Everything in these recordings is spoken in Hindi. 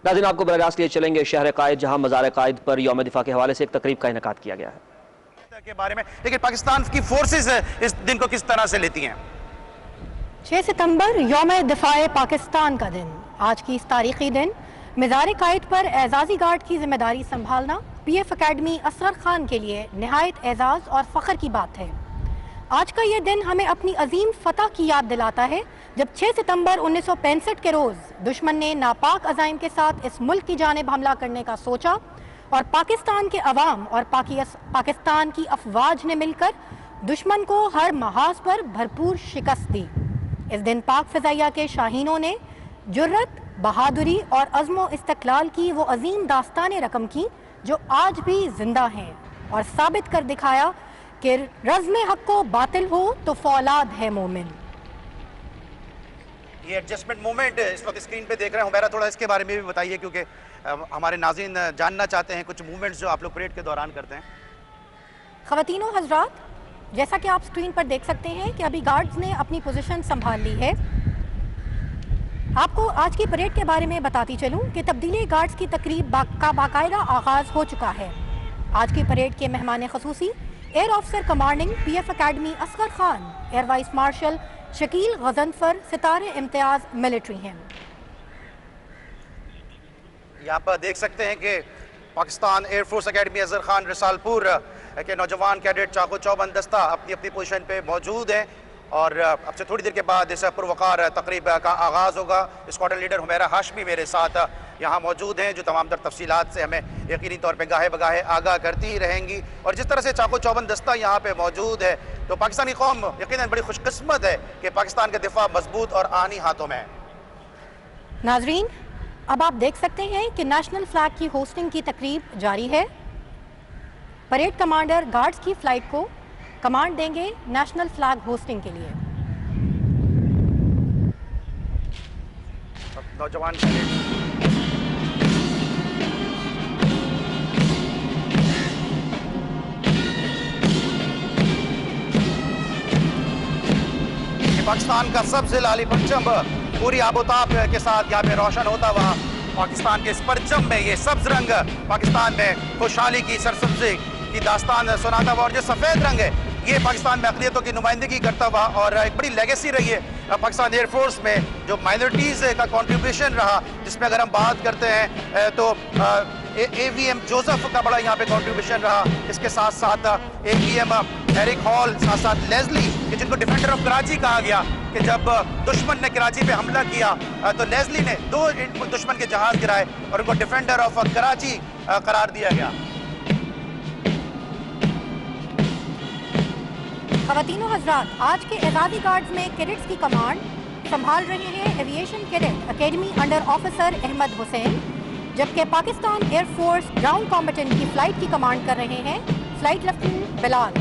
नाज़रीन, आपको बराह लिए चलेंगे शहर कायद, जहाँ मज़ार कायद पर यौम दिफा के हवाले से एक तकरीब का इनेकाद किया गया है के बारे में। लेकिन पाकिस्तान की फोर्सेस इस दिन को किस तरह से लेती हैं? 6 सितंबर यौम दिफाए पाकिस्तान का दिन। आज की इस तारीखी दिन मज़ार कायद पर एजाज़ी गार्ड की जिम्मेदारी संभालना PF अकेडमी असगर खान के लिए नहायत एजाज़ और फ़ख्र की बात है। आज का ये दिन हमें अपनी अजीम फतह की याद दिलाता है, जब 6 सितंबर 1965 के रोज़ दुश्मन ने नापाक अज़ाइम के साथ इस मुल्क की जानिब हमला करने का सोचा और पाकिस्तान के अवाम और पाकिस्तान की अफवाज ने मिलकर दुश्मन को हर महाज पर भरपूर शिकस्त दी। इस दिन पाक फ़िज़ाइया के शाहीनों ने जुर्रत, बहादुरी और अज़्म इस्तक़लाल की वो अजीम दास्तानें रकम की जो आज भी जिंदा हैं, और साबित कर दिखाया कि रज़्म हक़ को बातिल हो तो फौलाद है मोमिन। ये एडजस्टमेंट मूवमेंट इस वक्त स्क्रीन पे देख रहे हैं, हुमैरा थोड़ा इसके बारे में भी बताइए, क्योंकि हमारे नाज़रीन जानना चाहते हैं कुछ मूवमेंट्स जो आप लोग परेड के दौरान करते हैं। ख़वातीनो हज़रात, जैसा कि आप स्क्रीन पर देख सकते हैं कि अभी गार्ड्स ने अपनी पोजीशन संभाल ली है। आपको आज की परेड के बारे में बताती चलूं कि तब्दीली गार्ड्स की तकरीब का बाकायदा आगाज़ हो चुका है। आज की परेड के मेहमान ख़ुसूसी air officer commanding PF academy Asghar Khan, air vice marshal Shakeel Ghazanfar, सितारे इम्तियाज़ मिलिट्री हैं। यहाँ पर देख सकते हैं कि पाकिस्तान एयरफोर्स अकेडमी असगर खान रिसालपुर के नौजवान कैडेट चाको चौबंद दस्ता अपनी अपनी पोजीशन पे मौजूद हैं, और अब से थोड़ी देर के बाद इस पुरवकार तकरीब का आगाज़ होगा। स्क्वाड्रन लीडर हुमैरा हाशमी मेरे साथ यहाँ मौजूद हैं, जो तमाम तर तफसीलात से हमें यकीनी तौर पे गाहे बगाहे आगाह करती ही रहेंगी। और जिस तरह से चाको चौबंद दस्ता यहाँ पे मौजूद है, तो पाकिस्तानी कौम यकीनन बड़ी खुशकिस्मत है कि पाकिस्तान का दिफा मजबूत और आनी हाथों में है। नाजरीन, अब आप देख सकते हैं कि नेशनल फ्लैग की होस्टिंग की तकरीब जारी है। परेड कमांडर गार्ड्स की फ्लाइट को कमांड देंगे नेशनल फ्लैग होस्टिंग के लिए। नौजवान पाकिस्तान का सबसे लाली परचम पूरी आबोताब के साथ यहाँ पे रोशन होता हुआ, पाकिस्तान के इस परचम में ये सब्ज रंग पाकिस्तान में खुशहाली की सरसब्जी की दास्तान सुनाता हुआ, और जो सफ़ेद रंग है ये पाकिस्तान में अक़लियतों की नुमाइंदगी करता हुआ, और एक बड़ी लेगेसी रही है पाकिस्तान एयरफोर्स में जो माइनॉरिटीज़ का कंट्रीब्यूशन रहा, जिसमें अगर हम बात करते हैं तो AVM जोसेफ का बड़ा यहाँ पे कंट्रीब्यूशन रहा। इसके साथ साथ AVM एरिक हॉल, साथ साथ लेज़ली, जिनको डिफेंडर ऑफ कराची कहा गया, कि जब दुश्मन ने कराची पे हमला किया तो लेज़ली ने 2 दुश्मन के जहाज़ गिराए और उनको डिफेंडर ऑफ कराची करार दिया गया। ख़वातीनो हज़रात, आज के एजाज़ी गार्ड्स में कैडेट्स की कमांड संभाल रहे हैं aviation cadet academy under officer Ahmed Hussain, जबकि पाकिस्तान एयरफोर्स ग्राउंड कॉम्बेटेंट की फ़्लाइट की कमांड कर रहे हैं फ़्लाइट लेफ्टिनेंट बिलाल।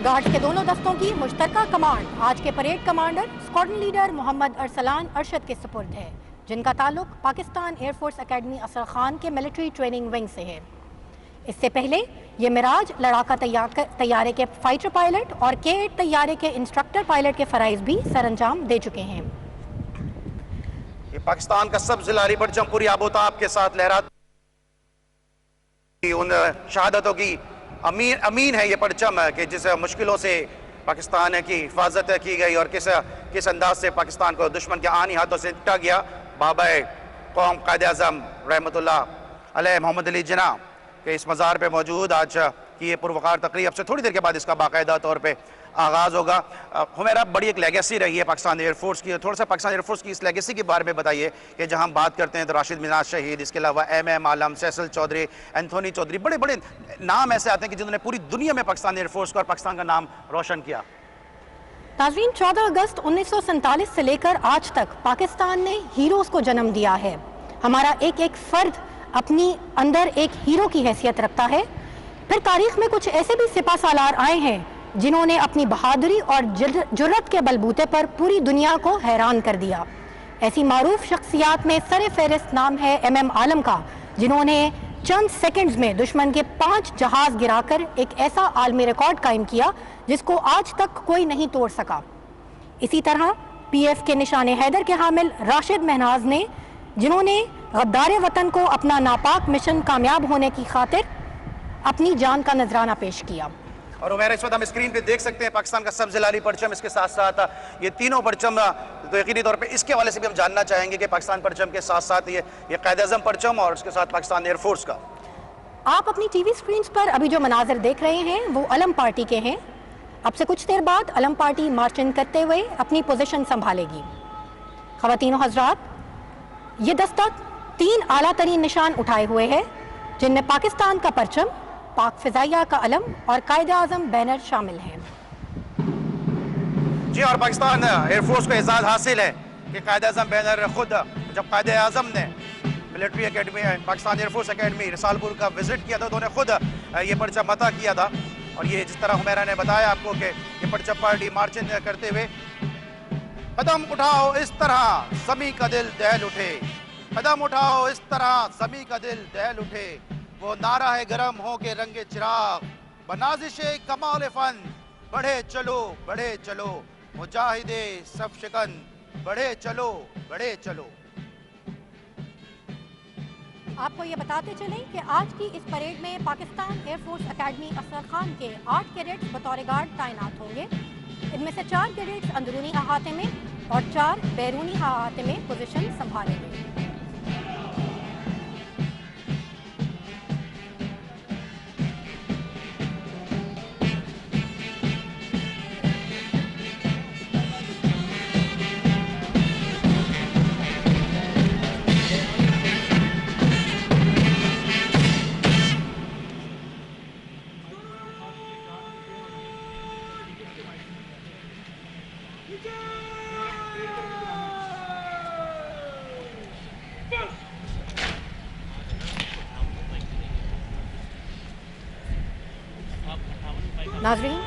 गार्ड्स के दोनों दस्तों की मुश्तरका कमांड आज के parade commander squadron leader Mohammad Arsalan Arshad के सुपुर्द है, जिनका ताल्लुक पाकिस्तान एयरफोर्स अकेडमी असगर खान के मिलिट्री ट्रेनिंग विंग से है। इससे पहले ये मिराज लड़ाका तैयारे के फाइटर पायलट और K-8 तैयारे के इंस्ट्रक्टर पायलट के फ़राइज़ भी सरअंजाम दे चुके हैं। ये पाकिस्तान का सबसे लाली परचम पूरी आबोताब के साथ लहराता, उन शहादतों की अमीन है ये परचम कि जिस मुश्किलों से पाकिस्तान की हिफाजत की गई और किस अंदाज से पाकिस्तान को दुश्मन के आनी हाथों से निपटा गया। बाबा कौम कायद आज़म रहमतुल्लाह अलैह मोहम्मद अली जिन्ना के इस मज़ार पे मौजूद आज की ये पुरवकार तकरीब, अब से थोड़ी देर के बाद इसका बाकायदा तौर पे आगाज़ होगा। हुमैरा, बड़ी एक लेगेसी रही है पाकिस्तान एयरफोर्स की, थोड़ा सा पाकिस्तान एयरफोर्स की इस लेगेसी के बारे में बताइए कि जहाँ हम बात करते हैं तो राशिद मिनाज शहीद, इसके अलावा MM आलम, सैसल चौधरी, एंथोनी चौधरी, बड़े बड़े नाम ऐसे आते हैं कि जिन्होंने पूरी दुनिया में पाकिस्तान एयरफोर्स को और पाकिस्तान का नाम रोशन किया। नाज़रीन, 14 अगस्त 1947 से लेकर आज तक पाकिस्तान ने हीरोज़ को जन्म दिया है। हमारा एक एक फ़र्द अपनी अंदर एक हीरो की हैसियत रखता है। फिर तारीख में कुछ ऐसे भी सिपा सालार आए हैं जिन्होंने अपनी बहादुरी और जुर्रत के बलबूते पर पूरी दुनिया को हैरान कर दिया। ऐसी मारूफ शख्सियात में सर फहरिस्त नाम है MM आलम का, जिन्होंने चंद सेकंड्स में दुश्मन के 5 जहाज गिराकर एक ऐसा आलमी रिकॉर्ड कायम किया जिसको आज तक कोई नहीं तोड़ सका। इसी तरह PF के निशाने हैदर के हामिल राशिद महनाज ने जिन्होंने गद्दार वतन को अपना नापाक मिशन कामयाब होने की खातिर अपनी जान का नजराना पेश किया। और उमेर, इस वक्त हम स्क्रीन पे देख सकते हैं पाकिस्तान का सब्ज लाली परचम, इसके साथ साथ ये तीनों परचम, तो यकीनी तौर पे इसके हवाले से भी हम जानना चाहेंगे कि पाकिस्तान परचम के साथ साथ ये कायद-ए-आज़म परचम और उसके साथ पाकिस्तान एयरफोर्स का। आप अपनी टीवी स्क्रीन पर अभी जो मनाजिर देख रहे हैं वो अलम पार्टी के हैं। अब से कुछ देर बाद अलम पार्टी मार्चिंग करते हुए अपनी पोजीशन संभालेगी। ख़वातीन और हज़रात, ये दस्ता 3 आला तरीन निशान उठाए हुए है, जिनमें पाकिस्तान का परचम, पाक फिजाइया का अलम और कायद-ए-आज़म बैनर शामिल हैं। जी, और पाकिस्तान एयरफोर्स को एजाज़ हासिल है कि कायद-ए-आज़म बैनर खुद, जब कायद-ए-आज़म ने military academy, Pakistan air force academy Risalpur का विजिट किया था तो उन्हें खुद ये परचम अता किया था। और ये जिस तरह हुमैरा ने बताया आपको कि ये परचम पार्टी मार्चिंग करते हुए, कदम उठाओ इस तरह ज़मी का दिल दहल उठे, कदम उठाओ इस तरह ज़मी का दिल दहल उठे, वो नारा है गरम हो के रंगे चिराग, बनाजिशे कमाल फन, बढ़े चलो मुजाहिदे सब शिकन, बढ़े चलो। आपको ये बताते चलें कि आज की इस परेड में पाकिस्तान एयरफोर्स एकेडमी असगर खान के 8 कैडेट्स बतौर गार्ड तैनात होंगे। इनमें से 4 कैडेट्स अंदरूनी अहाते में और 4 बैरूनी अहाते में पोजीशन संभालेंगे। नाज़रीन,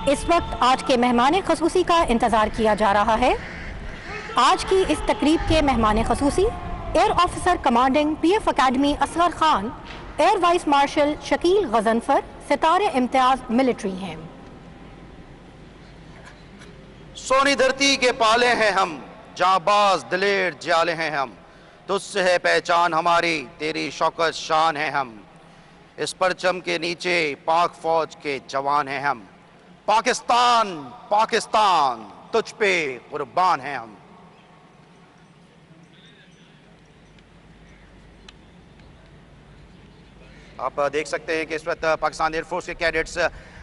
इस वक्त आज के मेहमान खसूसी का इंतज़ार किया जा रहा है। आज की इस तकरीब के मेहमान खसूसी air officer commanding PF academy Asghar Khan, air vice marshal Shakeel Ghazanfar, Sitara-e Imtiaz military हैं। सोनी धरती के पाले हैं हम, जाबाज दिलेर जाले हैं हम, तुझसे है पहचान हमारी, तेरी शौकत शान है हम, इस परचम के नीचे पाक फौज के जवान हैं हम, पाकिस्तान तुझ पे कुर्बान हैं हम। आप देख सकते हैं कि इस वक्त पाकिस्तान एयरफोर्स के कैडेट्स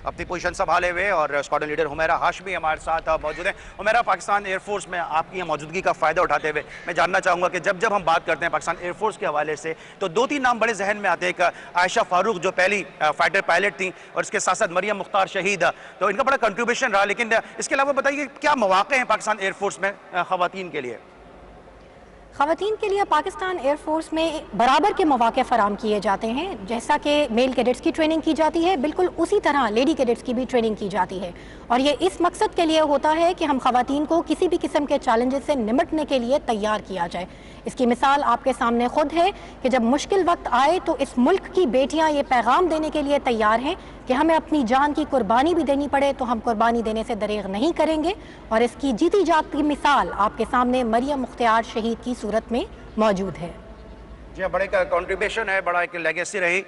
अपनी पोजीशन संभाले हुए और स्क्वाड्रन लीडर हुमैरा हाशमी हमारे साथ मौजूद हैं। हुमैरा, पाकिस्तान एयरफोर्स में आपकी मौजूदगी का फ़ायदा उठाते हुए मैं जानना चाहूँगा कि जब हम बात करते हैं पाकिस्तान एयरफोर्स के हवाले से तो 2-3 नाम बड़े जहन में आते हैं। एक आयशा फारूक जो पहली फाइटर पायलट थी और इसके साथ साथ मरियम मुख्तार शहीद, तो इनका बड़ा कंट्रीब्यूशन रहा। लेकिन इसके अलावा बताइए क्या मौक़े हैं पाकिस्तान एयरफोर्स में ख़वातीन के लिए? ख़वातीन के लिए पाकिस्तान एयरफोर्स में बराबर के मौक़े फ़राम किए जाते हैं। जैसा कि मेल कैडेट्स की ट्रेनिंग की जाती है, बिल्कुल उसी तरह लेडी कैडेट्स की भी ट्रेनिंग की जाती है। और ये इस मकसद के लिए होता है कि हम ख़वातीन को किसी भी किस्म के चैलेंजेस से निपटने के लिए तैयार किया जाए। इसकी मिसाल आपके सामने खुद है कि जब मुश्किल वक्त आए तो इस मुल्क की बेटियां ये पैगाम देने के लिए तैयार हैं कि हमें अपनी जान की कुर्बानी भी देनी पड़े तो हम कुर्बानी देने से दरेग नहीं करेंगे। और इसकी जीती जाती मिसाल आपके सामने मरियम मुख्तार शहीद की सूरत में मौजूद है। जी, बड़े का कंट्रीब्यूशन है, बड़ा एक लेगेसी रही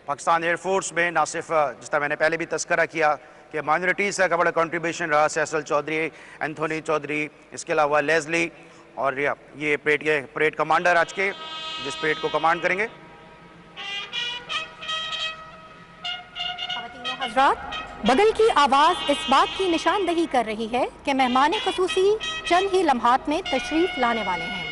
पाकिस्तान एयरफोर्स में। ना सिर्फ जिस तरह मैंने पहले भी तस्करा किया कि माइनॉरिटीज़ का बड़ा कंट्रीब्यूशन रहा, सैसल चौधरी, एंथोनी चौधरी, इसके अलावा लेजली और ये परेड कमांडर आज के जिस परेड को कमांड करेंगे। हज़रात, बगल की आवाज़ इस बात की निशानदही कर रही है कि मेहमान ख़ुसूसी चंद ही लम्हात में तशरीफ़ लाने वाले हैं।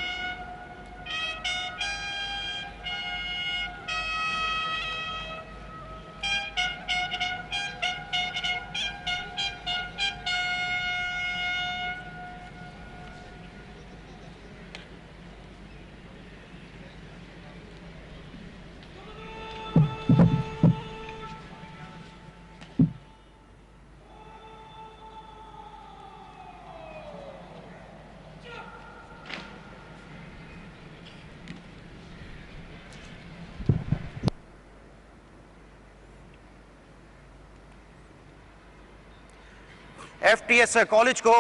FTS कॉलेज को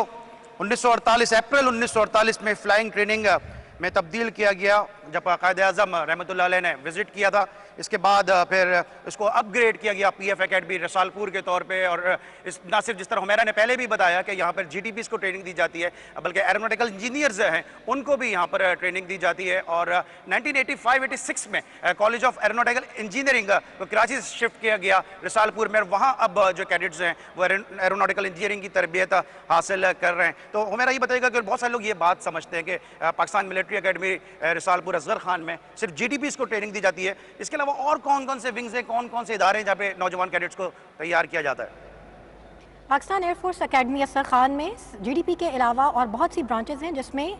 1948 अप्रैल 1948 में फ्लाइंग ट्रेनिंग में तब्दील किया गया जब कायद-ए-आज़म रहमतुल्लाह अलैह ने विज़िट किया था। इसके बाद फिर इसको अपग्रेड किया गया पीएफ एकेडमी रसालपुर के तौर पे। और इस ना सिर्फ जिस तरह हुमैरा ने पहले भी बताया कि यहाँ पर जीटीपीज़ को ट्रेनिंग दी जाती है, बल्कि एरोनॉटिकल इंजीनियर्स हैं उनको भी यहाँ पर ट्रेनिंग दी जाती है। और 1985-86 में कॉलेज ऑफ एरोनॉटिकल इंजीनियरिंग को कराची से शिफ्ट किया गया रसालपुर में। वहाँ अब जो कैडेट्स हैं वो एरोनॉटिकल इंजीनियरिंग की तरबियत हासिल कर रहे हैं। तो हुमैरा ये बताइएगा कि बहुत सारे लोग ये बात समझते हैं कि पाकिस्तान मिलिट्री एकेडमी रसालपुर असगर खान में सिर्फ जीटीपीज़ को ट्रेनिंग दी जाती है, इसके अलावा और कौन कौन से विंग्स हैं, कौन कौन से इदारे हैं जहाँ पे नौजवान कैडेट्स को तैयार किया जाता है? पाकिस्तान एयरफोर्स एकेडमी असगर खान में जीडीपी के अलावा और बहुत सी ब्रांचेस हैं जिसमें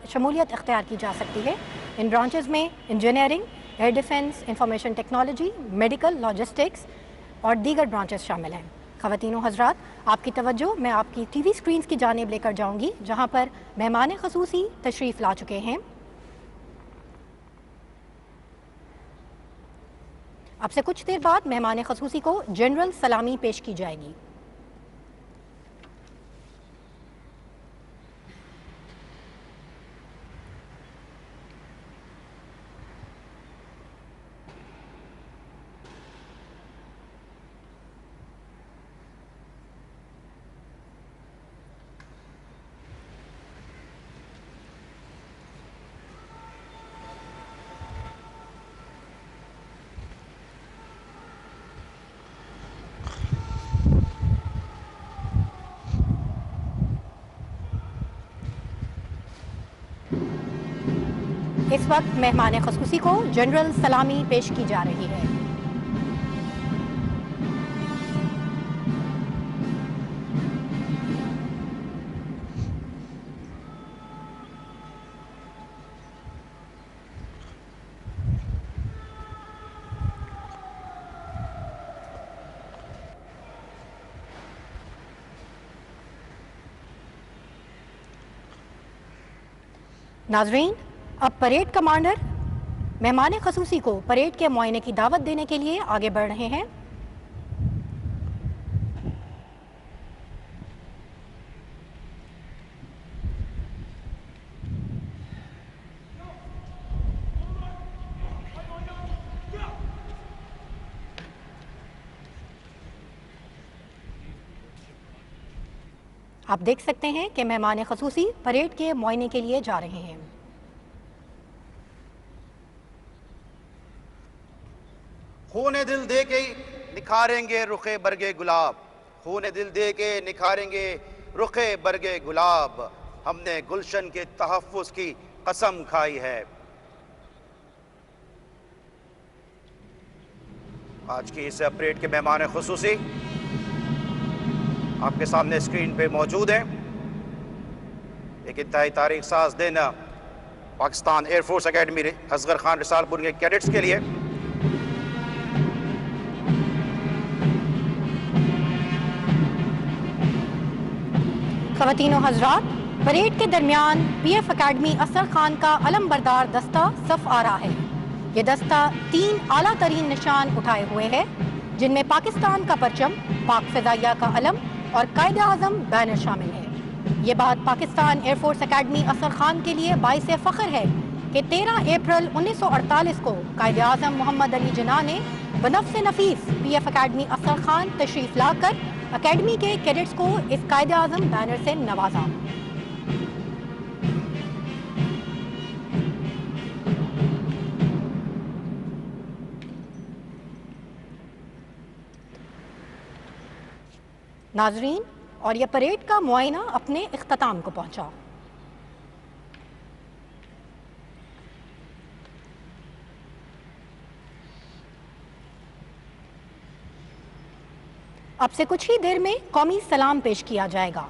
शमूलियत इख्तियार की जा सकती है। इन ब्रांचेस में engineering, air defence, information technology, medical, logistics और दीगर ब्रांचेस शामिल हैं। ख़वातीनो हज़रात, आपकी तवज्जो मैं आपकी टीवी स्क्रीन्स की जानिब लेकर जाऊँगी जहाँ पर मेहमान ख़ुसूसी तशरीफ़ ला चुके हैं। अब से कुछ देर बाद मेहमान ख़ुसूसी को जनरल सलामी पेश की जाएगी। इस वक्त मेहमान ख़ुसूसी को जनरल सलामी पेश की जा रही है। नाजरीन, अब परेड कमांडर मेहमान ख़ुसूसी को परेड के मुआयने की दावत देने के लिए आगे बढ़ रहे हैं। आप देख सकते हैं कि मेहमान ख़ुसूसी परेड के मुआयने के लिए जा रहे हैं। खूने दिल दे के निखारेंगे रुखे बरगे गुलाब, खूने दिल दे के निखारेंगे रुखे बरगे गुलाब, हमने गुलशन के तहफ़्फ़ुज़ की कसम खाई है। आज की इस परेड के मेहमान ख़ुसूसी आपके सामने स्क्रीन पे मौजूद हैं। एक इंतहाई तारीख साज दिन पाकिस्तान एयरफोर्स एकेडमी असगर खान रसालपुर के कैडेट्स के लिए। ख़वातीनो हज़रात, परेड के दरमियान पीएफ एकेडमी असगर खान का अलम बरदार दस्ता सफ आ रहा है। ये दस्ता 3 आला तरीन निशान उठाए हुए है, जिनमें पाकिस्तान का परचम, पाक फ़िज़ाइया का अलम और कायदे आज़म बैनर शामिल है। ये बात पाकिस्तान एयरफोर्स एकेडमी असगर खान के लिए बाइस फ़ख्र है कि 13 अप्रैल 1948 को कायदे आज़म मोहम्मद अली जिन्ना ने बनफ़्स नफीस पीएफ एकेडमी असगर खान तशरीफ़ लाकर एकेडमी के कैडेट्स को इस कायदे आज़म बैनर से नवाजा। नाजरीन, और यह परेड का मुआयना अपने इख्तिताम को पहुंचा। अब से कुछ ही देर में कौमी सलाम पेश किया जाएगा।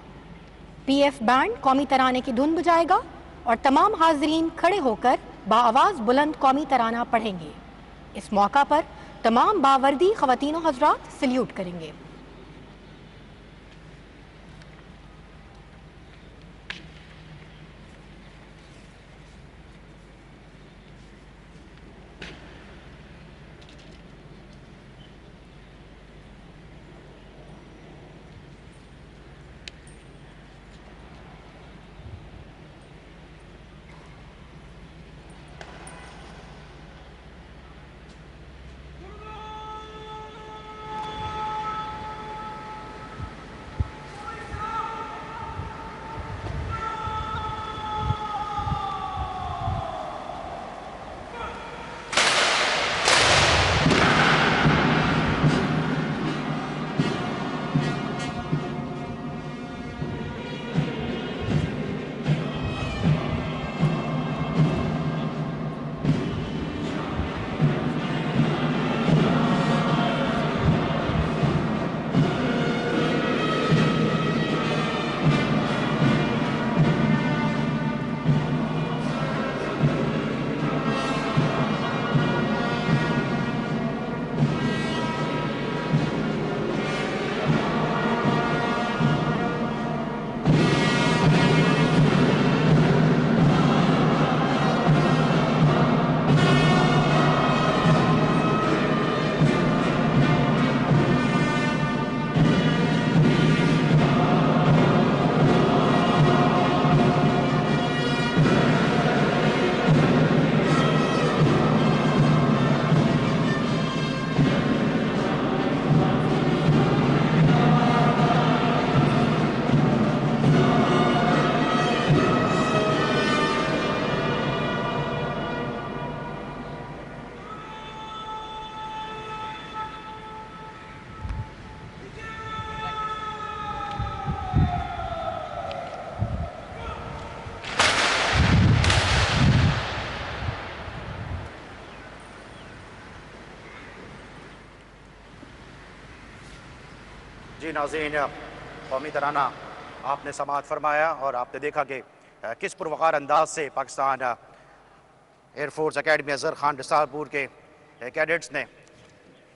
पीएफ बैंड कौमी तराने की धुन बजाएगा और तमाम हाजरीन खड़े होकर बाआवाज़ बुलंद कौमी तराना पढ़ेंगे। इस मौका पर तमाम बावर्दी ख़वातीनो हज़रात सल्यूट करेंगे। जी नाज़रीन, कौमी तराना आपने समाअत फरमाया और आपने देखा कि किस पुरवकार अंदाज से पाकिस्तान एयरफोर्स अकेडमी अजहर खान रिसालपुर के कैडेट्स ने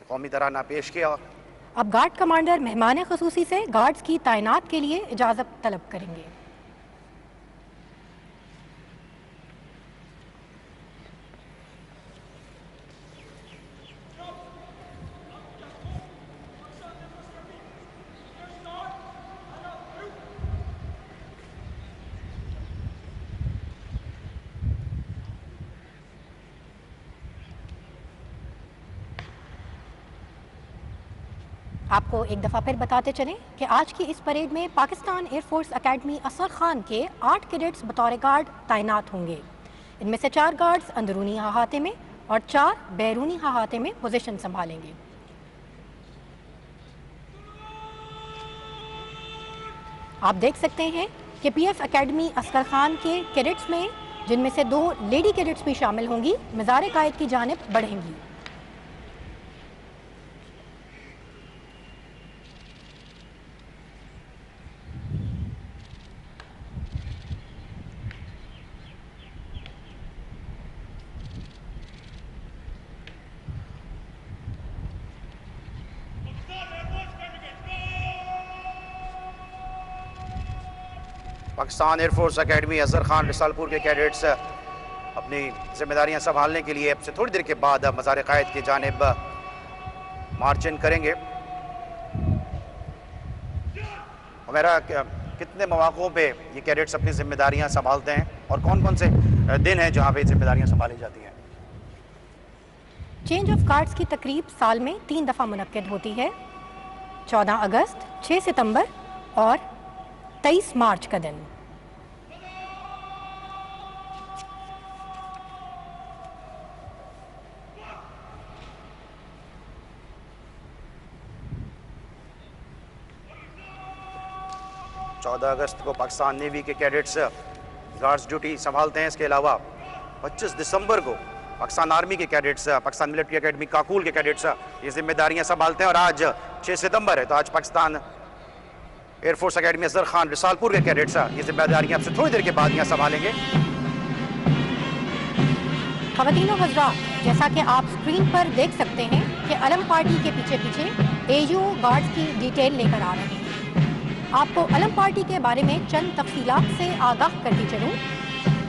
कौमी तराना पेश किया। अब गार्ड कमांडर मेहमान खसूसी से गार्ड्स की तैनात के लिए इजाज़त तलब करेंगे। आपको एक दफ़ा फिर बताते चलें कि आज की इस परेड में पाकिस्तान एयरफोर्स अकेडमी असर खान के 8 कैडेट्स बतौर गार्ड तैनात होंगे। इनमें से 4 गार्ड्स अंदरूनी अहाते में और 4 बैरूनी अहाते में पोजीशन संभालेंगे। आप देख सकते हैं कि पीएफ अकेडमी असगर खान के कैडेट्स में, जिनमें से 2 लेडी कैडेट्स भी शामिल होंगी, मज़ार कायद की जानिब बढ़ेंगी। पाकिस्तान एयरफोर्स अकेडमी अजहर खान रिसालपुर के कैडेट्स अपनी जिम्मेदारियां संभालने के लिए अब से थोड़ी देर के बाद मज़ार कायद की जानिब मार्च इन करेंगे। हमारा कितने मौक़ों पे ये कैडेट्स अपनी जिम्मेदारियां संभालते हैं और कौन कौन से दिन हैं जहां पे जिम्मेदारियां संभाली जाती हैं? चेंज ऑफ गार्ड्स की तकरीब साल में 3 दफ़ा मुनक्किद होती है। 14 अगस्त, 6 सितंबर और 23 मार्च का दिन। अगस्त को पाकिस्तान नेवी के कैडेट्स गार्ड्स ड्यूटी संभालते हैं। इसके अलावा 25 दिसंबर को पाकिस्तान आर्मी के cadets, Pakistan military academy Kakul के कैडेट्स ये जिम्मेदारियां संभालते हैं। और आज 6 सितंबर है, तो आज पाकिस्तान एयरफोर्स अकेडमी अजहर खान रिसालपुर के कैडेट्स ये जिम्मेदारियां अब से थोड़ी देर के बाद यहाँ संभालेंगे। ख़वातीनो हज़रात, जैसा कि आप स्क्रीन पर देख सकते हैं कि अलम पार्टी के पीछे पीछे एयू गार्ड्स की डिटेल लेकर आ रहे हैं। आपको अलम पार्टी के बारे में चंद तफसीलात से आगाह करती चलूँ।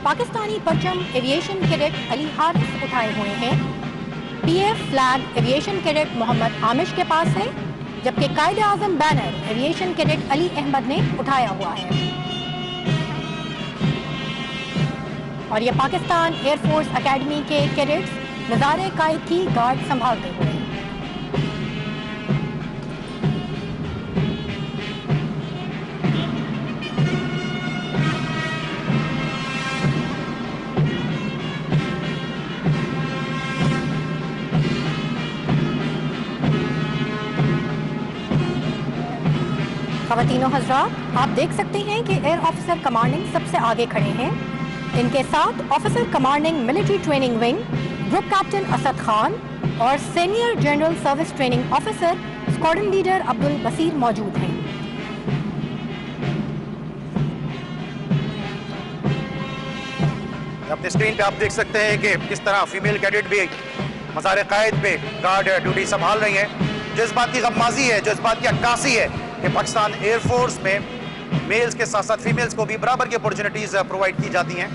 पाकिस्तानी परचम एविएशन कैडेट अली हारिस उठाए हुए हैं। PF flag aviation cadet Mohammad Amish के पास है, जबकि Quaide Azam banner aviation cadet Ali Ahmed ने उठाया हुआ है। और ये पाकिस्तान एयरफोर्स अकेडमी के कैडेट्स मज़ार कायद की गार्ड संभालते हुए। ख़वातीनो हज़रात, आप देख सकते हैं कि एयर ऑफिसर कमांडिंग सबसे आगे खड़े हैं। इनके साथ officer commanding military training wing group captain Asad Khan और senior general service training officer squadron leader Abdul Basir मौजूद हैं। अपने स्क्रीन पे आप देख सकते हैं कि किस तरह फीमेल कैडेट भी मज़ार कायद पे गार्ड ड्यूटी संभाल रही हैं। जो इस बात की गम्माज़ी है, जो इस बात की अक्कासी है कि पाकिस्तान एयरफोर्स में मेल्स के साथ साथ फीमेल्स को भी बराबर की अपॉर्चुनिटीज प्रोवाइड की जाती हैं।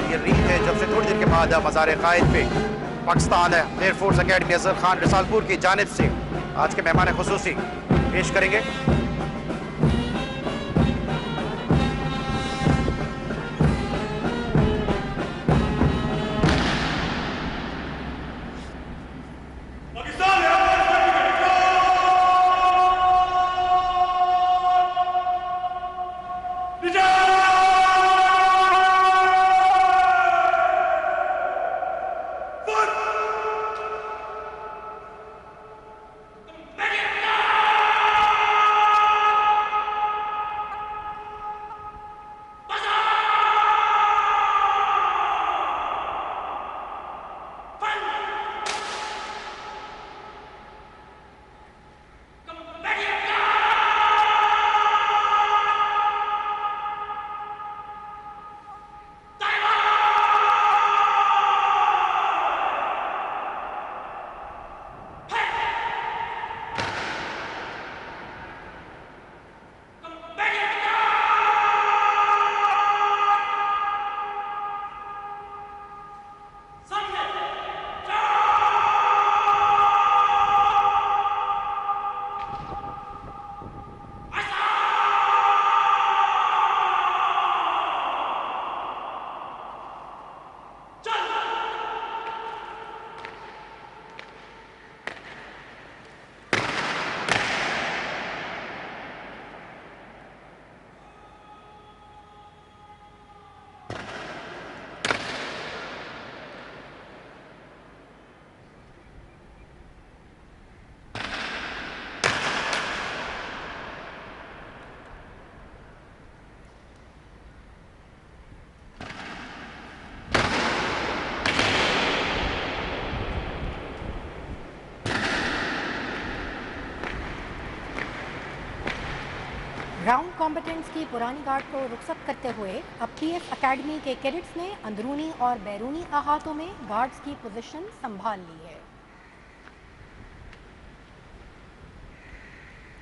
ये रीत है जब से थोड़ी देर के बाद मज़ार कायद पे पाकिस्तान एयरफोर्स अकेडमी अजहर खान रिसालपुर की जानिब से आज के मेहमान खुसूसी पेश करेंगे। ग्राउंड कॉम्बेटेंट्स की पुरानी गार्ड को रुखसत करते हुए अब पीएफ एकेडमी के कैडेट्स ने अंदरूनी और बैरूनी अहातों में गार्ड्स की पोजीशन संभाल ली है।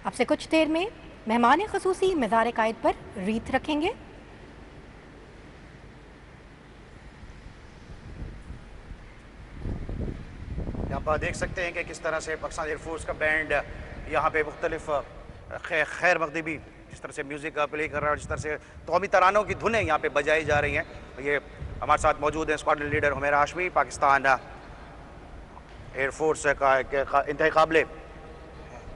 अब से कुछ देर में मेहमान खसूसी मज़ार कायद पर रीत रखेंगे। यहाँ पर देख सकते हैं कि किस तरह से पाकिस्तान एयरफोर्स का बैंड यहाँ पे मुख्तलिफ खैर मगदिबी जिस तरह से म्यूज़िक का प्ले कर रहा है और जिस तरह से कौमी तरानों की धुनें यहाँ पे बजाई जा रही हैं। ये हमारे साथ मौजूद हैं squadron leader Humaira Hashmi, Pakistan air force का इंतहाई काबिल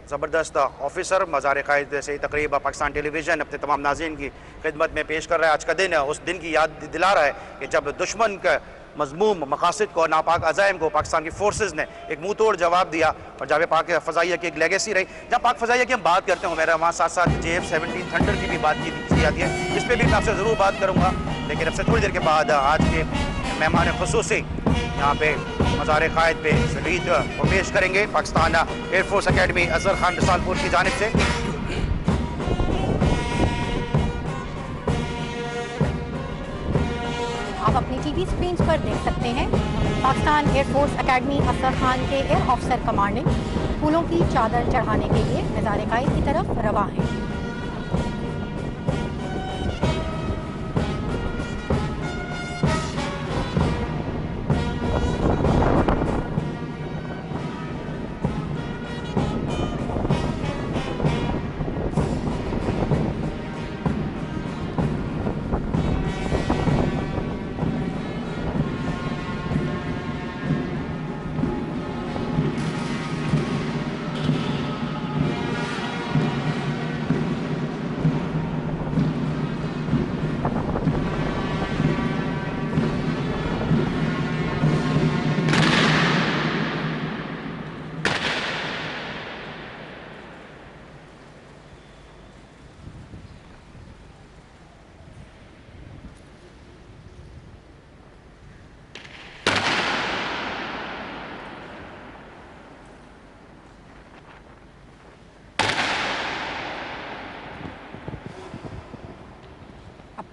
ज़बरदस्त ऑफिसर। मज़ार कायद से तकरीब पाकिस्तान टेलीविज़न अपने तमाम नाज़रीन की खिदमत में पेश कर रहा है। आज का दिन उस दिन की याद दिला रहा है कि जब दुश्मन का मज़मूम मकासद को, नापाक अज़ाइम को पाकिस्तान की फोर्सेस ने एक मुँह तोड़ जवाब दिया और जब पाक फ़ज़ाइया की एक लेगेसी रही। जब पाक फ़ज़ाइया की हम बात करते हैं मेरा, वहाँ साथ साथ JF-17 थंडर की भी बात की जाती है, इस पर भी मैं आपसे ज़रूर बात करूँगा। लेकिन अब से थोड़ी देर के बाद आज के मेहमान ख़ुसूसी यहाँ पे मज़ार कायद पे रीत को पेश करेंगे पाकिस्तान एयरफोर्स अकेडमी अज़हर खान रसालपुर की जानिब से। आप अपनी टीवी स्क्रीन पर देख सकते हैं पाकिस्तान एयरफोर्स अकेडमी अज़हर खान के एयर ऑफिसर कमांडिंग फूलों की चादर चढ़ाने के लिए मज़ार कायद की तरफ रवा हैं।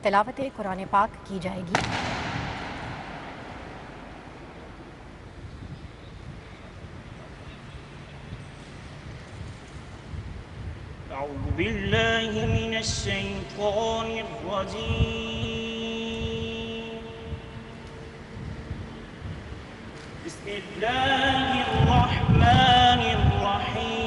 तिलावत कुरान पाक की जाएगी। अऊज़ु बिल्लाहि मिनश शैतानिर रजीम। बिस्मिल्लाहिर रहमानिर रहीम।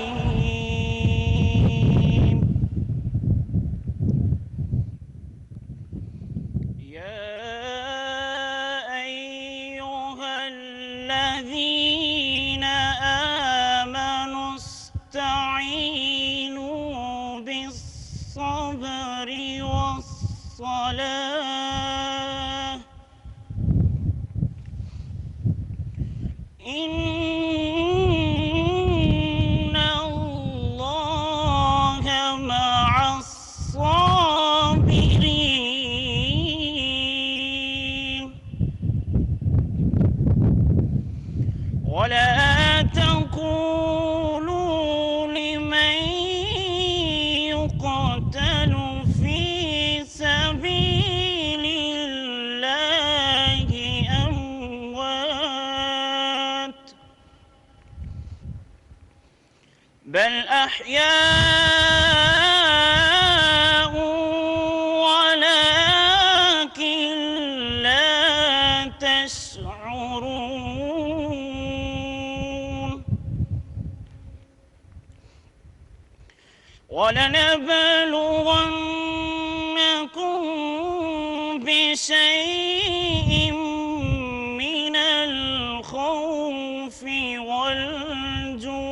बल अहयाउ वलाकिन ला तशऊरून। वलनबलुवन्नकुम बिशैइन मिनल खौफि वल-जूअ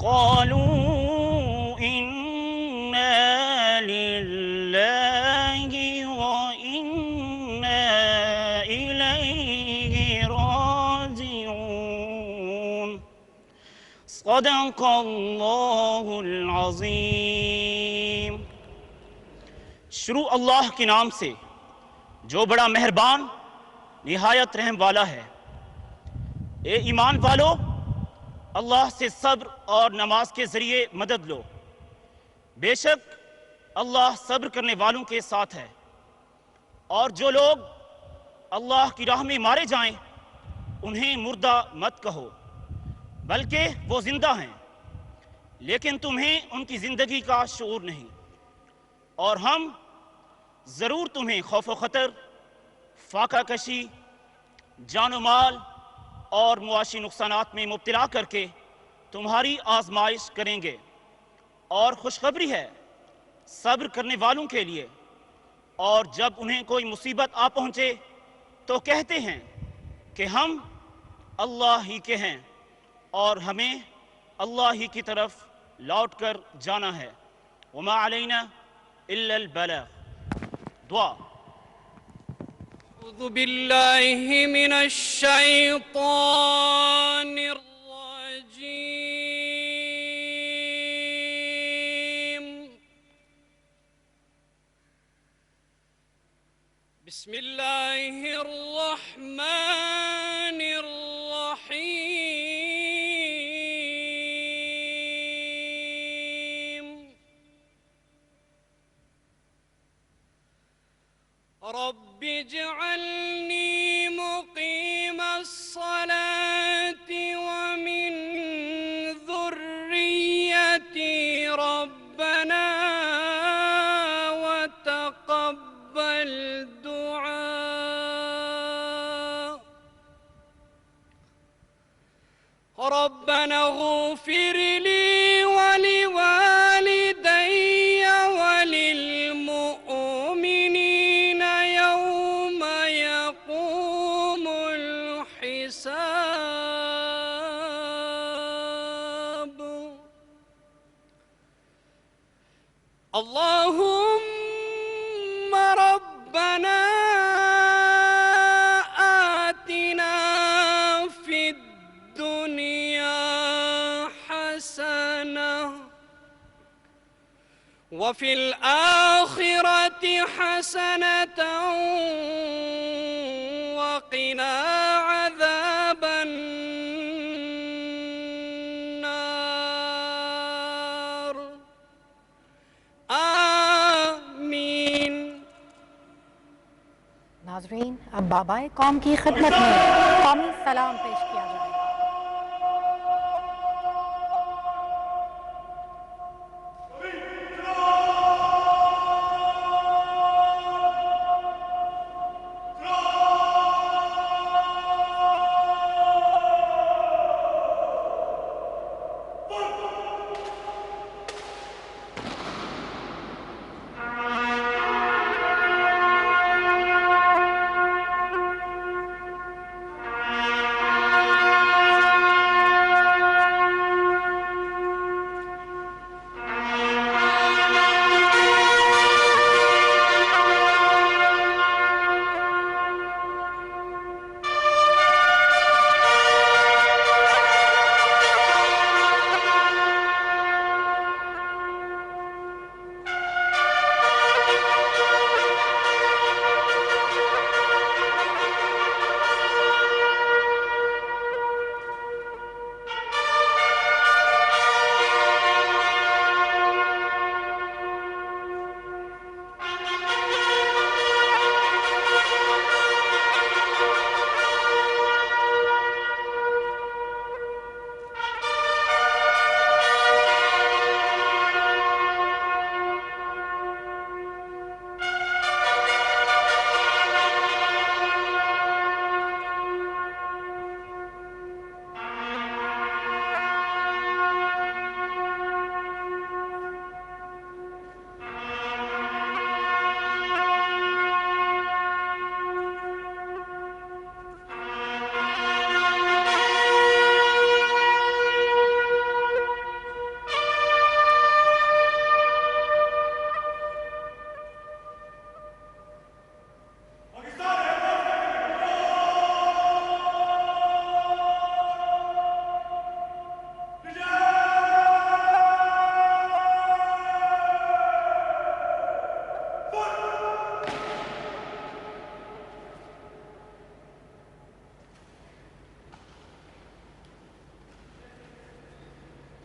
क़ालू इन्ना लिल्लाहि व इन्ना इलैहि राजिऊन। सदक़ल्लाहुल अज़ीम। शुरू अल्लाह के नाम से जो बड़ा मेहरबान निहायत रहम वाला है। ए ईमान वालो, अल्लाह से सब्र और नमाज के ज़रिए मदद लो। बेशक अल्लाह सब्र करने वालों के साथ है। और जो लोग अल्लाह की राह में मारे जाएं, उन्हें मुर्दा मत कहो, बल्कि वो जिंदा हैं, लेकिन तुम्हें उनकी ज़िंदगी का शऊर नहीं। और हम ज़रूर तुम्हें खौफ व ख़तर, फाका कशी, जान माल और मुआशी नुकसानात में मुब्तला करके तुम्हारी आजमाइश करेंगे। और खुशखबरी है सब्र करने वालों के लिए। और जब उन्हें कोई मुसीबत आ पहुँचे तो कहते हैं कि हम अल्लाह ही के हैं और हमें अल्लाह ही की तरफ लौट कर जाना है। वमा अलैना इल्लल बलाग। दुआ। अऊज़ु बिल्लाहि मिनश शैतानिर रजीम। बिस्मिल्लाहिर रहमानिर रहीम। रब्बि इजअलनी मुक़ीमस्सलाति व मिन ज़ुर्रिय्यति रब्बना व तक़ब्बल दुआ। रब्बना इग़फ़िर ली व लिवालिदैय व लिलमुअ्मिनीन यौम यक़ूमुल हिसाब। अल्लाहुम्मा रब्बना आतिना फिद दुनिया हसनह व फिल आखिरति हसनतन व क़िना अज़ाबन नार। आमीन। नाज़रीन, अब बाबाए कौम की खिदमत में कौमी सलाम पेश किया जाएगा।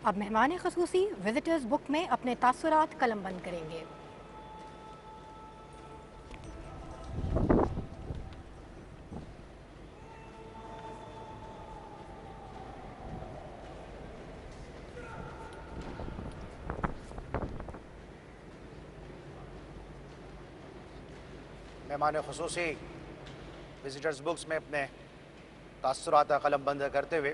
अब मेहमान ख़ुसूसी विजिटर्स बुक में अपने तासुरात कलमबंद करेंगे। मेहमान ख़ुसूसी विजिटर्स बुक्स में अपने तासुरात कलमबंद करते हुए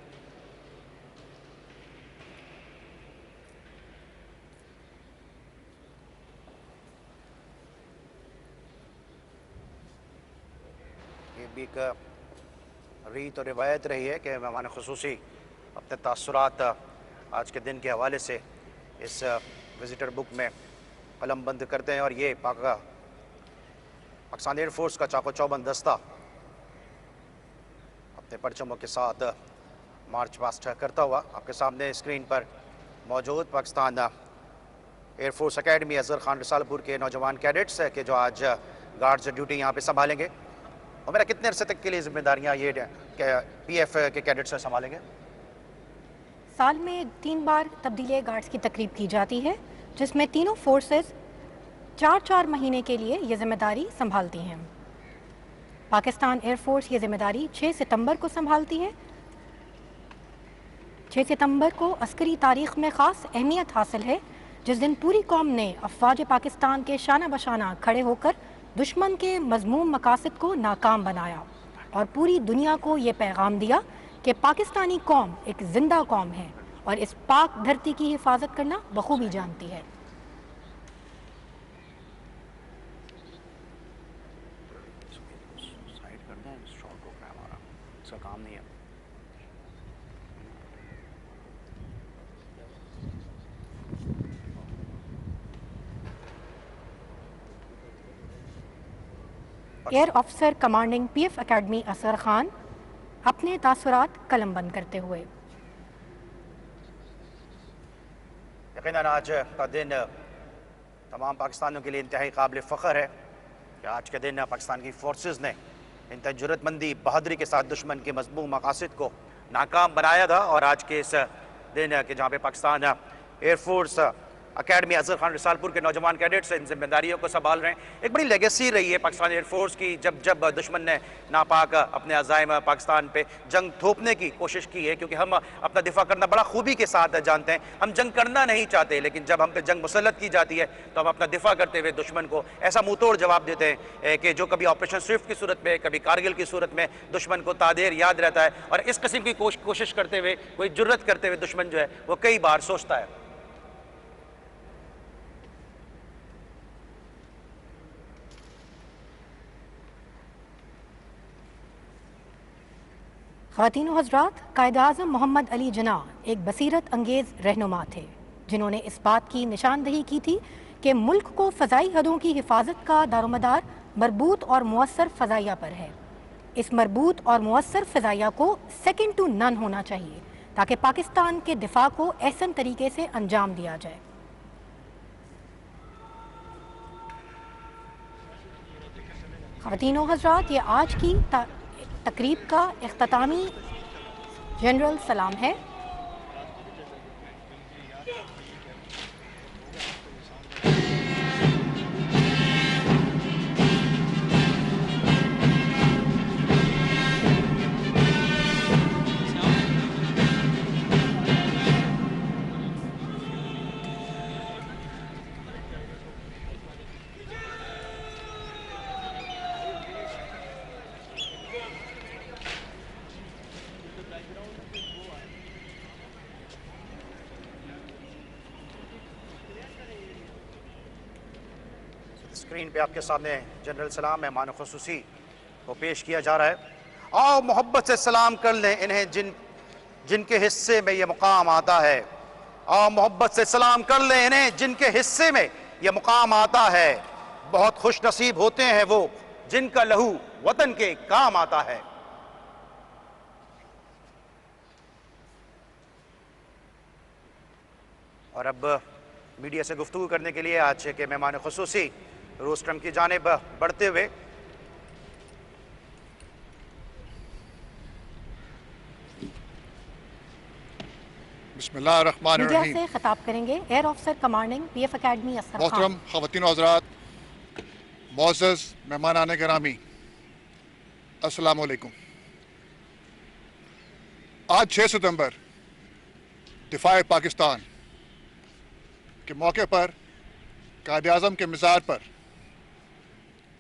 ये भी एक रीत और रिवायत रही है कि मेहमान ख़ुसूसी अपने तासुरात आज के दिन के हवाले से इस विज़िटर बुक में कलमबंद करते हैं। और ये पाकिस्तान एयरफोर्स का चाको चौबंद दस्ता अपने परचमों के साथ मार्च पास्ट करता हुआ आपके सामने स्क्रीन पर मौजूद पाकिस्तान एयरफोर्स एकेडमी असगर खान रसालपुर के नौजवान कैडेट्स है कि जो आज गार्ड्स ड्यूटी यहाँ पे संभालेंगे। और मेरा कितने अरसे तक के लिए जिम्मेदारियाँ ये PF के कैडेट्स संभालेंगे? साल में 3 बार तब्दीली गार्ड्स की तकरीब की जाती है, जिसमें तीनों फोर्सेस 4-4 महीने के लिए ये जिम्मेदारी संभालती हैं। पाकिस्तान एयरफोर्स ये जिम्मेदारी 6 सितंबर को संभालती है। 6 सितंबर को अस्करी तारीख में ख़ास अहमियत हासिल है, जिस दिन पूरी कौम ने अफवाज पाकिस्तान के शाना बशाना खड़े होकर दुश्मन के मज़मूम मकासद को नाकाम बनाया और पूरी दुनिया को ये पैगाम दिया कि पाकिस्तानी कौम एक जिंदा कौम है और इस पाक धरती की हिफाजत करना बखूबी जानती है। काम नहीं है। Air officer commanding PF academy Asghar Khan अपने तासुरात कलमबंद करते हुए। यकीनन आज का दिन तमाम पाकिस्तानियों के लिए इंतहाई काबिल फ़ख्र है कि आज के दिन पाकिस्तान की फोर्सेस ने इंतहाई जुर्रतमंदी बहादुरी के साथ दुश्मन के मज़मूम मकासद को नाकाम बनाया था। और आज के इस दिन के जहाँ पे पाकिस्तान एयरफोर्स अकेडमी असगर खान रसालपुर के नौजवान कैडेट्स इन जिम्मेदारियों को संभाल रहे हैं। एक बड़ी लेगेसी रही है पाकिस्तान एयरफोर्स की, जब दुश्मन ने नापाक अपने अज़ाइम पाकिस्तान पे जंग थोपने की कोशिश की है, क्योंकि हम अपना दिफा करना बड़ा खूबी के साथ जानते हैं। हम जंग करना नहीं चाहते, लेकिन जब हम पे जंग मुसल्लत की जाती है तो हम अपना दिफा करते हुए दुश्मन को ऐसा मुँह तोड़ जवाब देते हैं कि जो कभी ऑपरेशन स्विफ्ट की सूरत में, कभी कारगिल की सूरत में दुश्मन को तादेर याद रहता है। और इस किस्म की कोशिश करते हुए, कोई जुर्रत करते हुए दुश्मन जो है वो कई बार सोचता है। ख़वातीन व हज़रात, कायद-ए-आज़म मोहम्मद अली जिन्नाह एक बसीरत अंगेज़ रहनुमा थे, जिन्होंने इस बात की निशानदही की थी कि मुल्क को फ़ज़ाई हदों की हिफाजत का दारोमदार मरबूत और मुअस्सर फ़ज़ाइया पर है। इस मरबूत और मुअस्सर फ़ज़ाइया को सेकेंड टू नन होना चाहिए, ताकि पाकिस्तान के दिफा को ऐसन तरीके से अंजाम दिया जाए। ख़वातीन व हज़रात, ये आज की तकरीब का इख्तितामी जनरल सलाम है। स्क्रीन पे आपके सामने जनरल सलाम मेहमान ख़ुसूसी को पेश किया जा रहा है। आओ मोहब्बत से सलाम कर लें इन्हें जिनके हिस्से में ये मुकाम आता है। आओ मोहब्बत से सलाम कर लें इन्हें जिनके हिस्से में ये मुकाम आता है। बहुत खुश नसीब होते हैं वो जिनका लहू वतन के काम आता है। और अब मीडिया से गुफ्तगू करने के लिए आज के मेहमान ख़ुसूसी रोस्ट्रम की जानिब बढ़ते हुए मीडिया से खिताब करेंगे air officer commanding PF academy Asghar Khan. मोहतरम ख़वातीन और हज़रात, मुअज़्ज़ज़ मेहमानान गिरामी, अस्सलामु अलैकुम। आज 6 सितंबर दिफा पाकिस्तान के मौके पर कायद-ए-आज़म के मिज़ार पर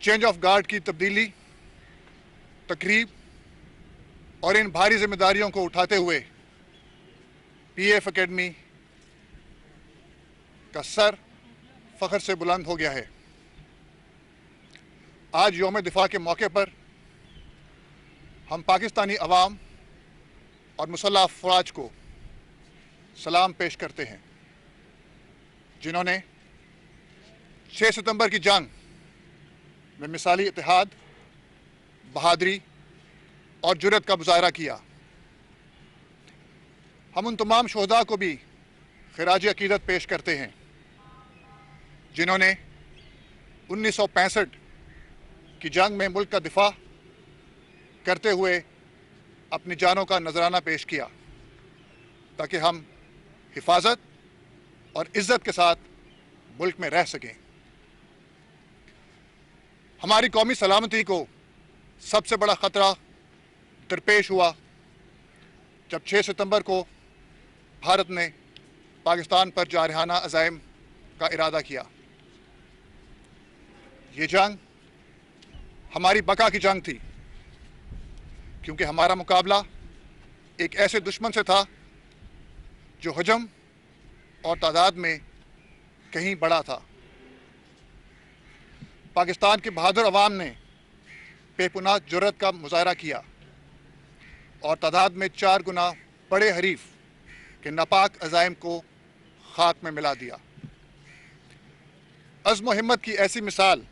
चेंज ऑफ गार्ड की तब्दीली, तकरीब और इन भारी जिम्मेदारियों को उठाते हुए PF अकेडमी का सर फ़ख्र से बुलंद हो गया है। आज यौम दिफा के मौके पर हम पाकिस्तानी अवाम और मुसल्लह अफवाज को सलाम पेश करते हैं, जिन्होंने 6 सितंबर की जंग में मिसाली इत्तेहाद, बहादुरी और जुर्रत का मुजाहरा किया। हम उन तमाम शोहदा को भी खिराज अकीदत पेश करते हैं, जिन्होंने 1965 की जंग में मुल्क का दिफा करते हुए अपनी जानों का नजराना पेश किया, ताकि हम हिफाजत और इज्जत के साथ मुल्क में रह सकें। हमारी कौमी सलामती को सबसे बड़ा ख़तरा दरपेश हुआ जब 6 सितंबर को भारत ने पाकिस्तान पर जारहाना अज़ाइम का इरादा किया। ये जंग हमारी बका की जंग थी, क्योंकि हमारा मुकाबला एक ऐसे दुश्मन से था जो हजम और तादाद में कहीं बड़ा था। पाकिस्तान के बहादुर अवाम ने बेपुनाह जुर्रत का मुजाहरा किया और तादाद में 4 गुना बड़े हरीफ के नापाक अज़ाइम को खाक में मिला दिया। अज़्म हिम्मत की ऐसी मिसाल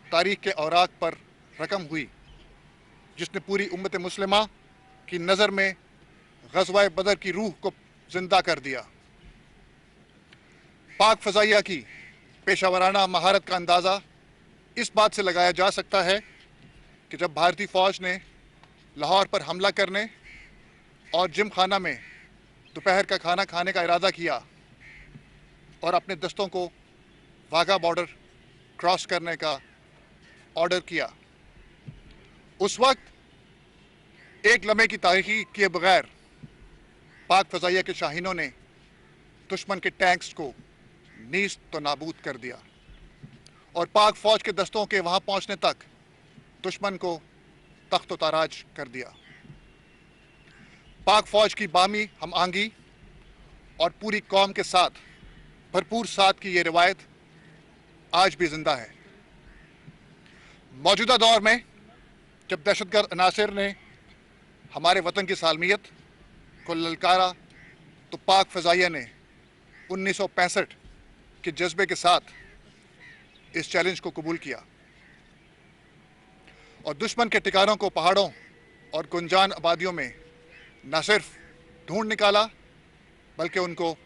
तारीख़ के औराक पर रकम हुई, जिसने पूरी उम्मत मुस्लिमा की नज़र में ग़ज़वा बदर की रूह को ज़िंदा कर दिया। पाक फ़ज़ाइया की पेशावराना महारत का अंदाज़ा इस बात से लगाया जा सकता है कि जब भारतीय फ़ौज ने लाहौर पर हमला करने और जिम खाना में दोपहर का खाना खाने का इरादा किया और अपने दस्तों को वाघा बॉर्डर क्रॉस करने का ऑर्डर किया, उस वक्त एक लम्हे की तारीखी किए बगैर पाक फ़ज़ाइया के शाहीनों ने दुश्मन के टैंक्स को नीस्त तो नाबूद कर दिया और पाक फ़ौज के दस्तों के वहाँ पहुँचने तक दुश्मन को तख्त ताराज कर दिया। पाक फ़ौज की बामी हम आंगी और पूरी कौम के साथ भरपूर साथ की ये रिवायत आज भी ज़िंदा है। मौजूदा दौर में जब दहशतगर्द अनासिर ने हमारे वतन की सालमियत को ललकारा, तो पाक फ़ज़ाइया ने 1965 के जज्बे के साथ इस चैलेंज को कबूल किया और दुश्मन के ठिकानों को पहाड़ों और गुंजान आबादियों में न सिर्फ ढूंढ निकाला, बल्कि उनको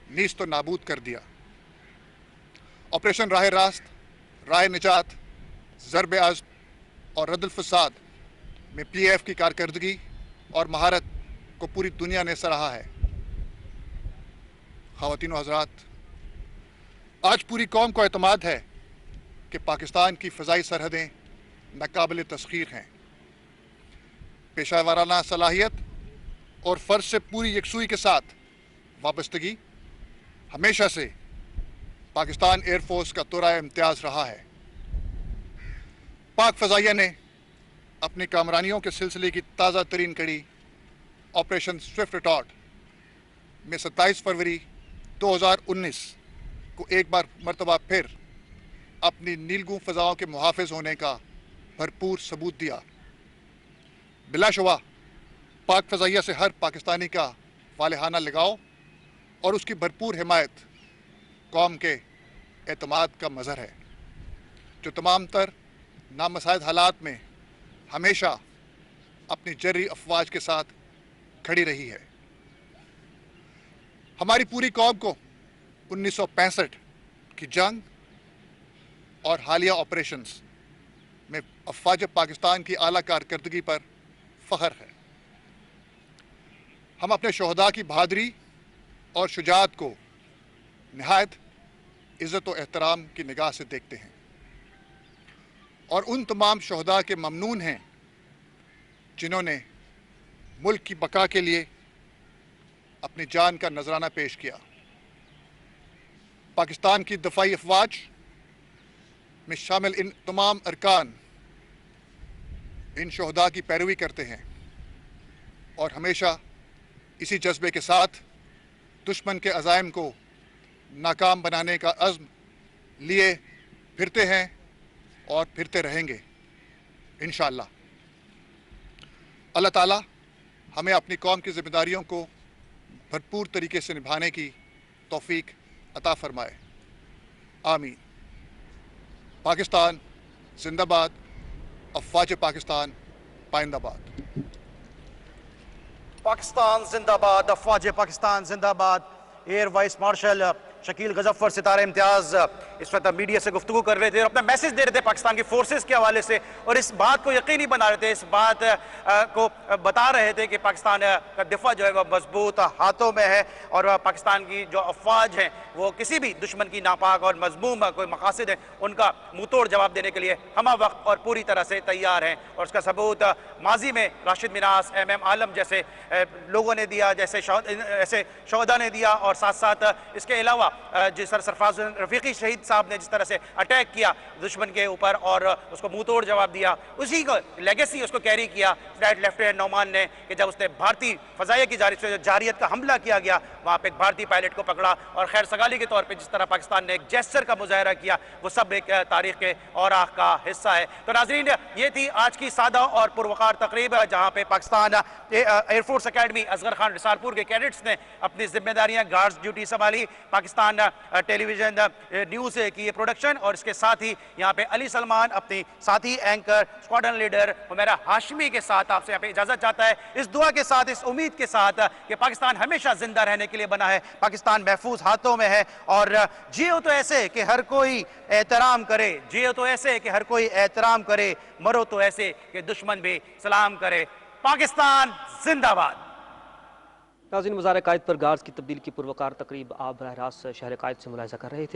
नीस्त नाबूद कर दिया। ऑपरेशन राह रास्त, राह निजात, ज़रब अज़्म और रद्दुल फ़साद में PF की कारकर्दगी और महारत को पूरी दुनिया ने सराहा है। ख़वातीन और हज़रात, आज पूरी कौम को एतमाद है कि पाकिस्तान की फ़ज़ाई सरहदें नाकाबिल तस्ख़ीर हैं। पेशावराना सलाहियत और फ़र्ज से पूरी यकसुई के साथ वाबस्तगी हमेशा से पाकिस्तान एयरफोर्स का तोरा इम्तियाज़ रहा है। पाक फ़ज़ाइया ने अपनी कामरानियों के सिलसिले की ताज़ा तरीन कड़ी ऑपरेशन स्विफ्ट रिटॉर्ट में 27 फरवरी 2019 को एक बार मरतबा फिर अपनी नीलगू फ़ज़ाओं के मुहाफ़िज़ होने का भरपूर सबूत दिया। बिलाशुबा पाक फ़ज़ाइया से हर पाकिस्तानी का वालेहाना लगाव और उसकी भरपूर हिमायत कौम के एतमाद का मज़हर है, जो तमाम तर नामसाइद हालात में हमेशा अपनी जर्री अफवाज के साथ खड़ी रही है। हमारी पूरी कौम को 1965 की जंग और हालिया ऑपरेशंस में अफवाज पाकिस्तान की आला कारकर्दगी पर फ़ख्र है। हम अपने शोहदा की बहादुरी और शुजाअत को निहायत इज़्ज़त व एहतराम की निगाह से देखते हैं और उन तमाम शहदा के ममनून हैं जिन्होंने मुल्क की बका के लिए अपनी जान का नजराना पेश किया। पाकिस्तान की दफाई अफवाज में शामिल इन तमाम अरकान इन शहदा की पैरवी करते हैं और हमेशा इसी जज्बे के साथ दुश्मन के अज़ाइम को नाकाम बनाने का अज़्म लिए फिरते हैं और फिरते रहेंगे इंशाअल्लाह। अल्लाह ताला हमें अपनी कौम की ज़िम्मेदारियों को भरपूर तरीके से निभाने की तौफीक अता फरमाए, आमीन। पाकिस्तान जिंदाबाद, अफ़वाज पाकिस्तान पाइंदाबाद। पाकिस्तान जिंदाबाद, अफ़वाज पाकिस्तान जिंदाबाद। एयर वाइस मार्शल शकील गजफ्फर सितारा इम्तियाज़ इस वक्त मीडिया से गुफ्तगू कर रहे थे और अपना मैसेज दे रहे थे पाकिस्तान की फोर्सेस के हवाले से, और इस बात को यकीनी बना रहे थे, इस बात को बता रहे थे कि पाकिस्तान का दिफा जो है वह मजबूत हाथों में है और पाकिस्तान की जो अफवाज हैं वो किसी भी दुश्मन की नापाक और मजमूम कोई मकासद है उनका मुँह तोड़ जवाब देने के लिए हम वक्त और पूरी तरह से तैयार हैं। और उसका सबूत माजी में राशिद मिनास, MM आलम जैसे लोगों ने दिया, जैसे ऐसे शहदा ने दिया, और साथ साथ इसके अलावा जिस तरह सरफराज रफीकी शहीद साहब ने जिस तरह से अटैक किया दुश्मन के ऊपर और उसको मुंह तोड़ जवाब दिया, उसी को लेगेसी उसको कैरी किया फ्लाइट लेफ्टिनेंट नौमान ने कि जब उसने भारतीय फ़ज़ाइया की जारियत का हमला किया गया वहाँ पे एक भारतीय पायलट को पकड़ा और खैर सगाली के तौर पे जिस तरह पाकिस्तान ने एक जेस्चर का मुजाहरा किया, वो सब एक तारीख के औराख का हिस्सा है। तो नाज़रीन, ये थी आज की सादा और पुरवकार तकरीब जहाँ पे पाकिस्तान एयरफोर्स अकेडमी असगर खान रिसालपुर के कैडेट्स ने अपनी जिम्मेदारियाँ गार्ड्स ड्यूटी संभाली। पाकिस्तान टेलीविजन न्यूज़ की ये प्रोडक्शन और इसके साथ ही यहाँ पे अली सलमान अपनी साथी anchor squadron leader Humaira Hashmi के साथ आपसे यहाँ पे इजाजत चाहता है, इस दुआ के साथ, इस उम्मीद के साथ कि पाकिस्तान हमेशा जिंदा रहने के लिए बना है, पाकिस्तान महफूज हाथों में है और जियो तो ऐसे कि हर कोई एहतराम करे, जियो तो ऐसे कि हर कोई एहतराम करे, मरो तो ऐसे कि दुश्मन भी सलाम करे। पाकिस्तान जिंदाबाद। नाज़रीन, मज़ार-ए-क़ाइद पर गार्ड्स की तब्दील की पुरवकार तकरीब आप बराह रास्त शहर क़ाइद से मुलाहिज़ा कर रहे थे।